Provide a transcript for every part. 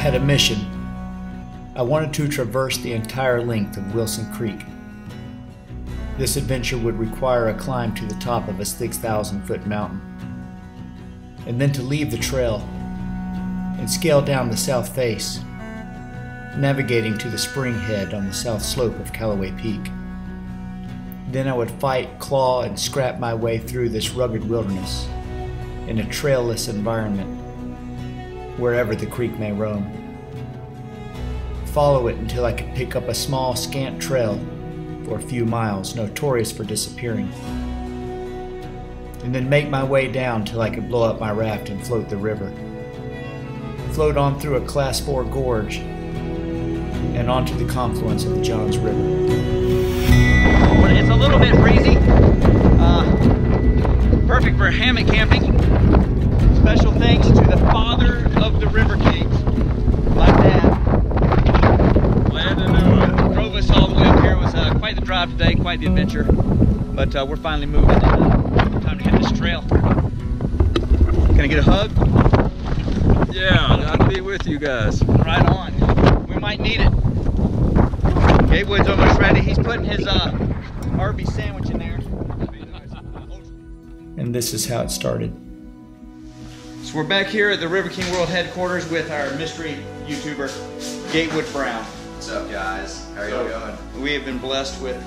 had a mission. I wanted to traverse the entire length of Wilson Creek. This adventure would require a climb to the top of a 6,000-foot mountain, and then to leave the trail and scale down the south face, navigating to the spring head on the south slope of Calloway Peak. Then I would fight, claw, and scrap my way through this rugged wilderness in a trailless environment, wherever the creek may roam. Follow it until I could pick up a small, scant trail for a few miles, notorious for disappearing, and then make my way down till I could blow up my raft and float the river. Float on through a Class 4 gorge and onto the confluence of the Johns River. It's a little bit breezy, perfect for hammock camping. Special thanks to the father of the River Kings, my dad. Glad to know it. Drove us all the way up here. It was quite the drive today, quite the adventure. But we're finally moving. Time to hit this trail. Can I get a hug? Yeah, glad to be with you guys. Right on. We might need it. Gatewood's almost ready. He's putting his Arby's sandwich in there. And this is how it started. So we're back here at the River King World headquarters with our mystery YouTuber, Gatewood Brown. What's up, guys? How are you going? We have been blessed with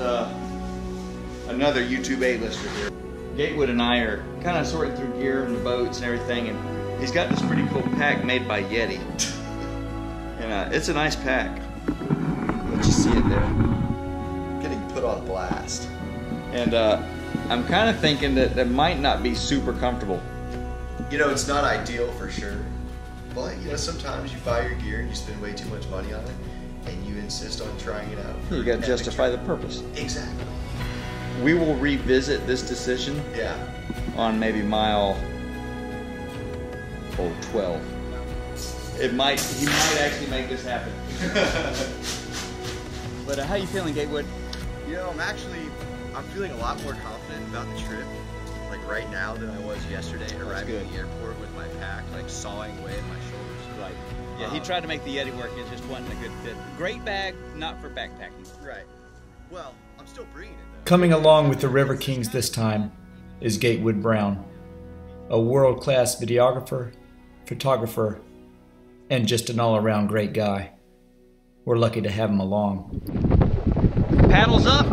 another YouTube A-lister here. Gatewood and I are kind of sorting through gear and the boats and everything, and he's got this pretty cool pack made by Yeti. And it's a nice pack. Let you see it there. Getting put on blast. And I'm kind of thinking that might not be super comfortable. You know, it's not ideal for sure. But, you know, sometimes you buy your gear and you spend way too much money on it, and you insist on trying it out. You got to justify the purpose. Exactly. We will revisit this decision on maybe mile 12. He might actually make this happen. But how you feeling, Gatewood? You know, I'm feeling a lot more confident about the trip, like right now than I was yesterday, arriving at the airport with my pack, like sawing away at my shoulders. Right. Yeah, he tried to make the Yeti work, it just wasn't a good fit. Great bag, not for backpacking. Right. Well, I'm still bringing it though. Coming along with the River Kings this time is Gatewood Brown, a world-class videographer, photographer, and just an all-around great guy. We're lucky to have him along. Paddles up.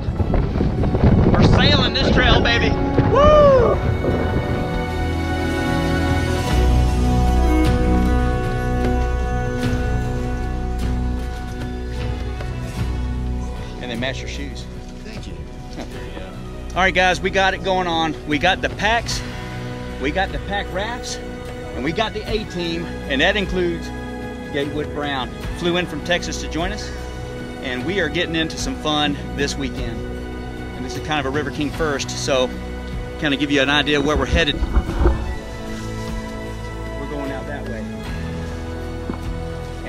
We're sailing this trail, baby. Woo! And they match your shoes. Thank you. All right, guys, we got it going on. We got the packs, we got the pack rafts, and we got the A-team, and that includes Gatewood Brown. Flew in from Texas to join us, and we are getting into some fun this weekend. And this is kind of a River King first, so kind of give you an idea where we're headed. We're going out that way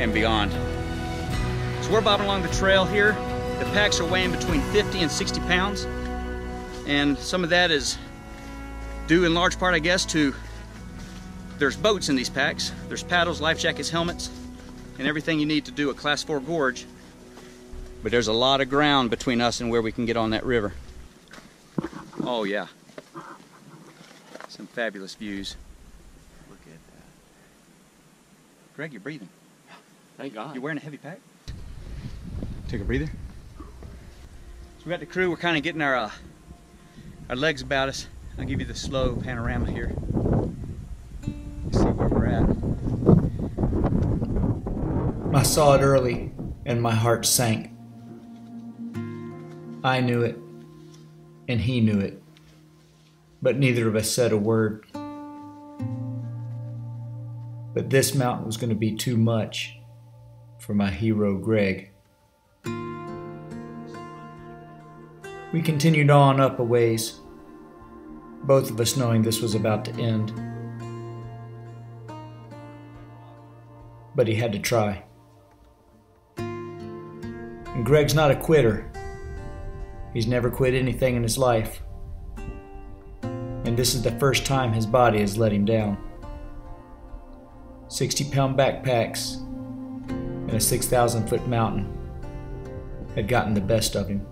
and beyond. So we're bobbing along the trail here. The packs are weighing between 50 and 60 pounds, and some of that is due in large part, I guess, to there's boats in these packs. There's paddles, life jackets, helmets, and everything you need to do a Class 4 gorge. But there's a lot of ground between us and where we can get on that river. Oh yeah. Some fabulous views. Look at that. Greg, you're breathing. Thank God. You're wearing a heavy pack? Take a breather. So we got the crew, we're kind of getting our legs about us. I'll give you the slow panorama here. See where we're at. I saw it early, and my heart sank. I knew it, and he knew it, but neither of us said a word. But this mountain was going to be too much for my hero, Greg. We continued on up a ways, both of us knowing this was about to end. But he had to try. And Greg's not a quitter. He's never quit anything in his life. And this is the first time his body has let him down. 60-pound backpacks, a 6,000-foot mountain had gotten the best of him.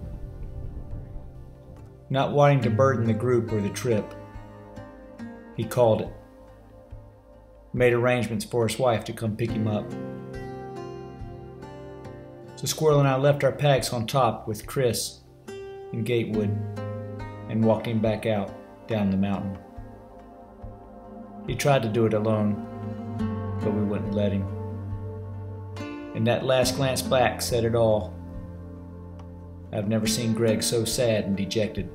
Not wanting to burden the group or the trip, he called it. Made arrangements for his wife to come pick him up. So Squirrel and I left our packs on top with Chris and Gatewood and walked him back out down the mountain. He tried to do it alone, but we wouldn't let him. And that last glance back said it all. I've never seen Greg so sad and dejected.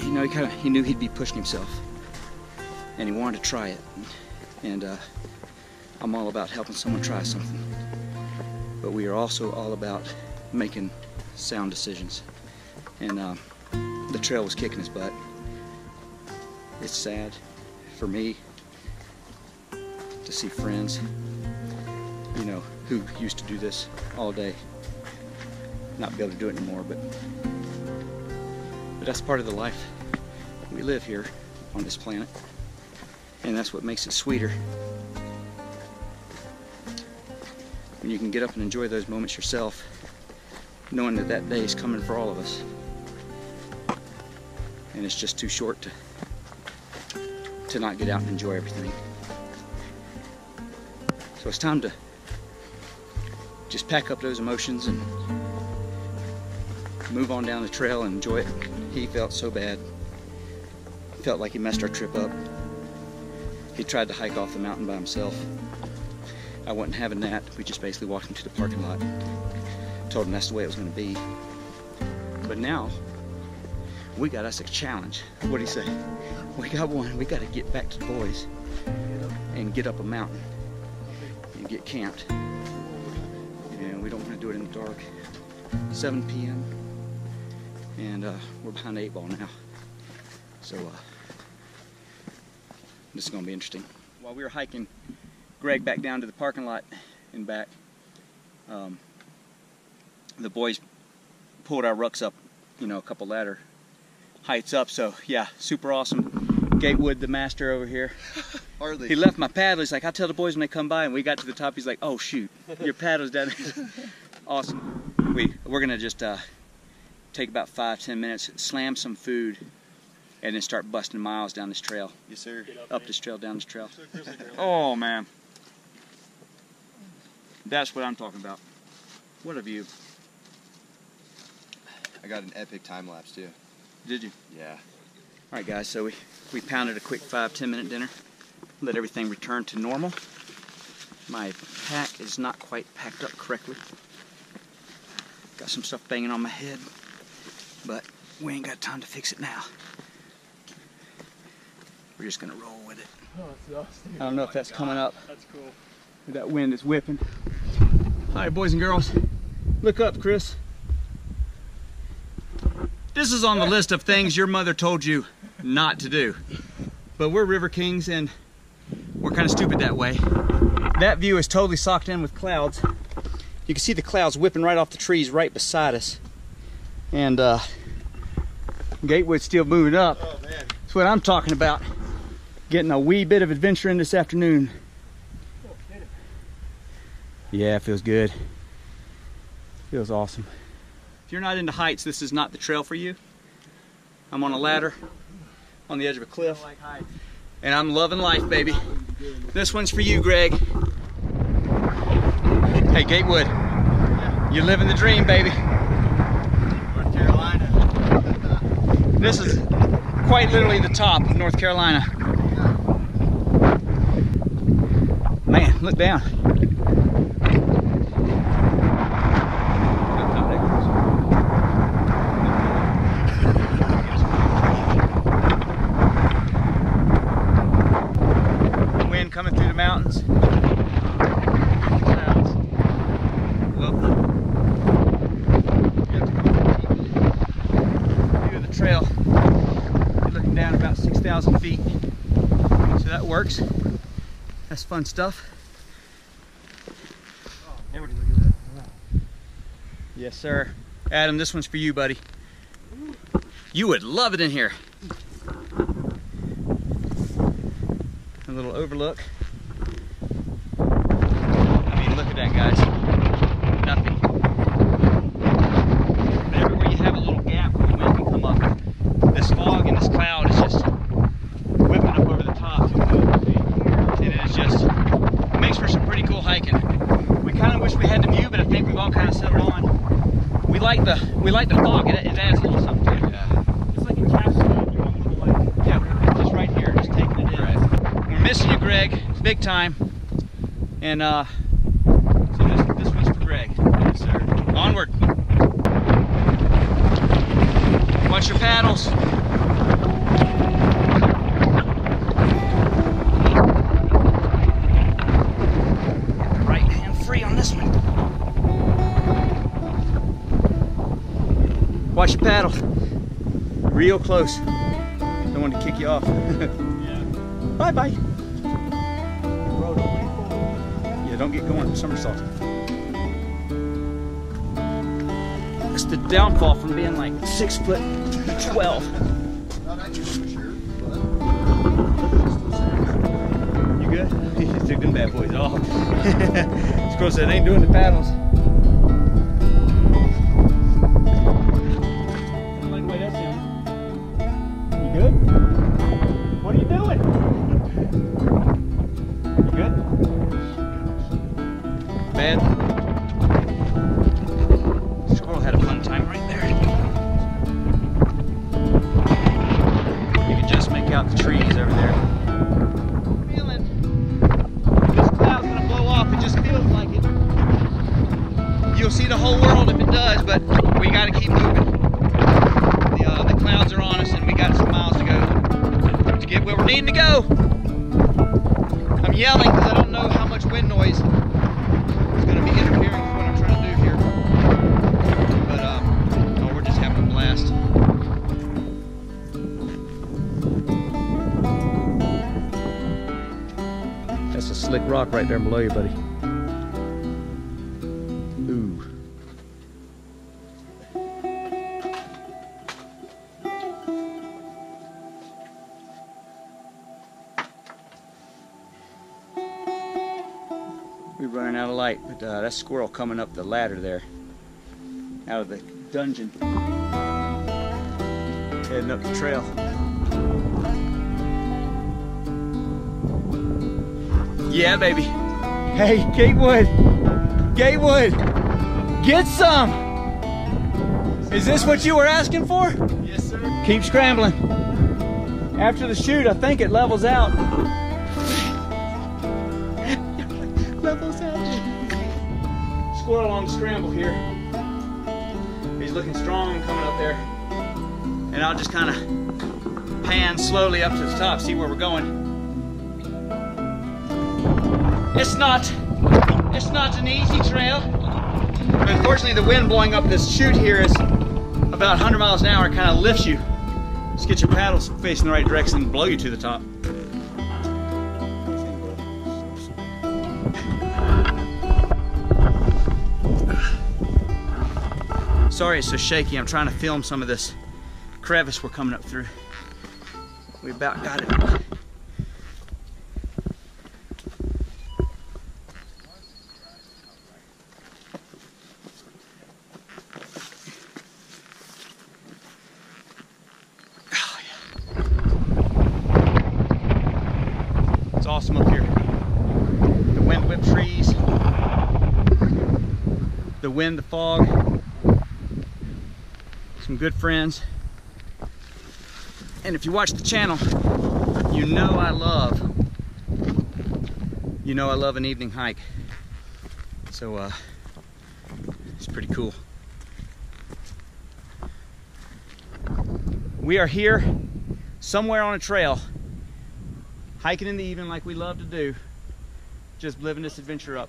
You know, he knew he'd be pushing himself, and he wanted to try it. And I'm all about helping someone try something, but we are also all about making sound decisions. And the trail was kicking his butt. It's sad for me to see friends, you know, who used to do this all day not be able to do it anymore, but that's part of the life we live here on this planet, and that's what makes it sweeter. When you can get up and enjoy those moments yourself, knowing that that day is coming for all of us, and it's just too short to not get out and enjoy everything. So it's time to just pack up those emotions and move on down the trail and enjoy it. He felt so bad. Felt like he messed our trip up. He tried to hike off the mountain by himself. I wasn't having that. We just basically walked him to the parking lot. Told him that's the way it was going to be. But now, we got us a challenge. What do you say? We got one. We got to get back to the boys and get up a mountain and get camped. And we don't want to do it in the dark. 7 p.m. and we're behind the 8 ball now. So this is going to be interesting. While we were hiking Greg back down to the parking lot and back, the boys pulled our rucks up, you know, a couple ladder heights up. So yeah, super awesome. Gatewood, the master over here. Hardly. He left my paddle. He's like, I'll tell the boys when they come by. And we got to the top. He's like, oh shoot, your paddle's down there. Awesome. We're gonna just take about 5-10 minutes, slam some food, and then start busting miles down this trail. Yes, sir. Up this trail, down this trail. Oh man, that's what I'm talking about. What a view. I got an epic time lapse too. Did you? Yeah. All right, guys. So we pounded a quick 5-10 minute dinner. Let everything return to normal. My pack is not quite packed up correctly. Got some stuff banging on my head, but we ain't got time to fix it now. We're just gonna roll with it. Oh, that's awesome. I don't know if that's coming up. That's cool. That wind is whipping. All right, boys and girls, look up, Chris. This is on the list of things your mother told you not to do. But we're river kings and we're kind of stupid that way. That view is totally socked in with clouds. You can see the clouds whipping right off the trees right beside us. And Gatewood's still moving up. Oh man. That's what I'm talking about. Getting a wee bit of adventure in this afternoon. Yeah, it feels good. Feels awesome. If you're not into heights, this is not the trail for you. I'm on a ladder on the edge of a cliff, and I'm loving life, baby. This one's for you, Greg. Hey, Gatewood, you're living the dream, baby. North Carolina. This is quite literally the top of North Carolina. Man, look down. Wind coming through the mountains. Clouds. Lovely. View of the trail. You're looking down about 6,000 feet. So that works. That's fun stuff. Yes, sir. Adam, this one's for you, buddy. You would love it in here. A little overlook. I mean, look at that, guys. Nothing. But everywhere you have a little gap where the wind can come up, this fog and this cloud is just whipping up over the top. And it is just, it makes for some pretty cool hiking. We kind of wish we had the view, but I think we've all kind of settled on. We like the fog. It adds a little something to it. Yeah. It's like a capsule. Your own little like. Yeah, just right here, just taking it in. Right. We're missing you, Greg, big time. And so this one's for Greg. Yes, sir. Onward. Watch your paddles. Right hand free on this one. Watch your paddle. Real close. Don't want to kick you off. Yeah. Bye bye. Yeah, don't get going somersaulting. That's the downfall from being like 6'12". You good? He's took them bad boys off. Squirrel said, ain't doing the paddles. What are you doing? You good? Bad? Squirrel had a fun time right there. You can just make out the trees over there. Feeling this cloud's gonna blow off. It just feels like it. You'll see the whole world if it does, but we gotta keep moving. The clouds are on us and we got some miles to go to get where we're needing to go. I'm yelling because I don't know how much wind noise is going to be interfering with what I'm trying to do here. But oh, we're just having a blast. That's a slick rock right there below you, buddy. Ooh. We're running out of light, but that squirrel coming up the ladder there, out of the dungeon, heading up the trail. Yeah, baby. Hey, Gatewood, get some. Is this what you were asking for? Yes, sir. Keep scrambling. After the shoot, I think it levels out. Levels out. Squirrel on the scramble here. He's looking strong coming up there. And I'll just kind of pan slowly up to the top, see where we're going. It's not an easy trail. But unfortunately, the wind blowing up this chute here is about 100 miles an hour. It kind of lifts you. Just get your paddles facing the right direction and blow you to the top. Sorry it's so shaky. I'm trying to film some of this crevice we're coming up through. We about got it. Oh, yeah. It's awesome up here. The wind whipped trees, the wind, the fog. Some good friends, and if you watch the channel, you know I love an evening hike. So it's pretty cool. We are here somewhere on a trail, hiking in the evening like we love to do, just living this adventure up.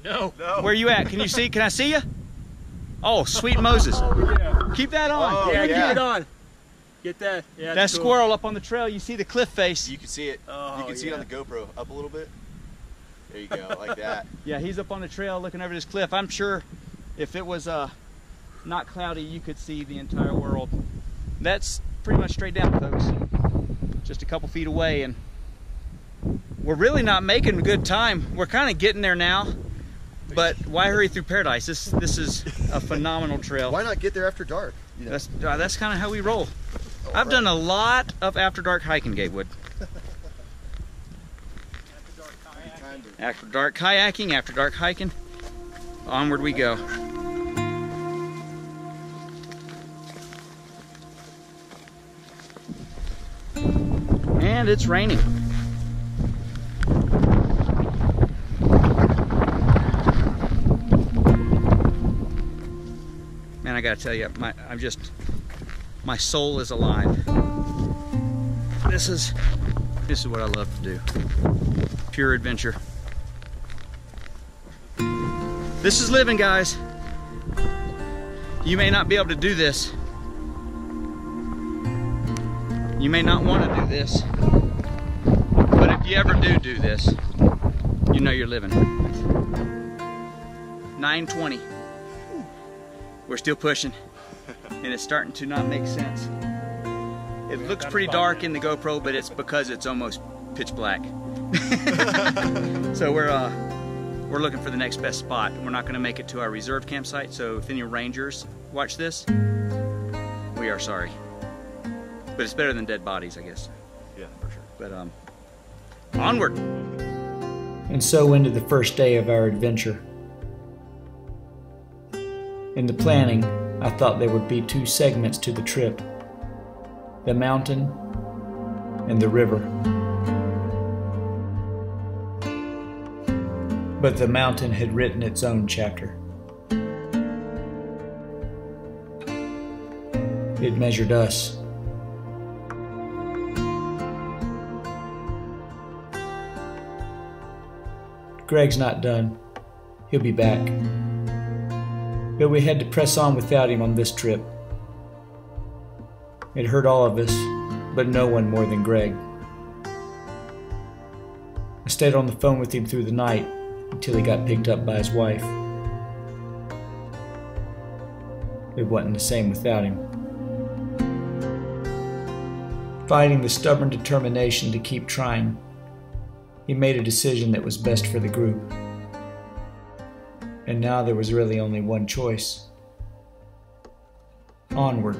No. Where you at? Can you see? Can I see you? Oh, sweet Moses. Oh, yeah. Keep that on. Oh, yeah, keep it on. Get that. Yeah, that cool. Squirrel up on the trail, you see the cliff face. You can see it. Oh, you can see it on the GoPro. Up a little bit. There you go, like that. Yeah, he's up on the trail looking over this cliff. I'm sure if it was not cloudy, you could see the entire world. That's pretty much straight down, folks. Just a couple feet away, and We're really not making good time. We're kind of getting there now, but why hurry through paradise? This is a phenomenal trail. Why not get there after dark? You know? That's kind of how we roll. I've done a lot of after dark hiking, Gatewood. After dark kayaking, after dark hiking. Onward we go. And it's raining. Man, I gotta tell you, my soul is alive. This is what I love to do. Pure adventure. This is living, guys. You may not be able to do this. You may not want to do this. But if you ever do this, you know you're living. 9:20. We're still pushing, and it's starting to not make sense. It looks pretty dark in the GoPro, but it's because it's almost pitch black. So we're looking for the next best spot. We're not going to make it to our reserve campsite, so if any rangers watch this, we are sorry. But it's better than dead bodies, I guess. Yeah, for sure. But onward. And so ended the first day of our adventure. In the planning, I thought there would be 2 segments to the trip: the mountain and the river. But the mountain had written its own chapter. It measured us. Greg's not done. He'll be back. But we had to press on without him on this trip. It hurt all of us, but no one more than Greg. I stayed on the phone with him through the night until he got picked up by his wife. It wasn't the same without him. Fighting the stubborn determination to keep trying, he made a decision that was best for the group. And now there was really only one choice: onward.